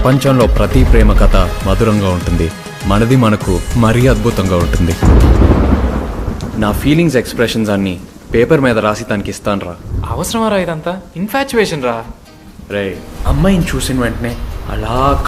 ప్రపంచంలో ప్రతి ప్రేమ కథ మధురంగా ఉంటుంది, మనది మనకు మరీ అద్భుతంగా ఉంటుంది. నా ఫీలింగ్స్ ఎక్స్ప్రెషన్స్ అన్నీ పేపర్ మీద రాసి తనకి ఇస్తాను రా. అవసరమా రా ఇదంతా? ఇన్ఫాచ్యువేషన్ రా. రే, అమ్మాయిని చూసిన వెంటనే అలా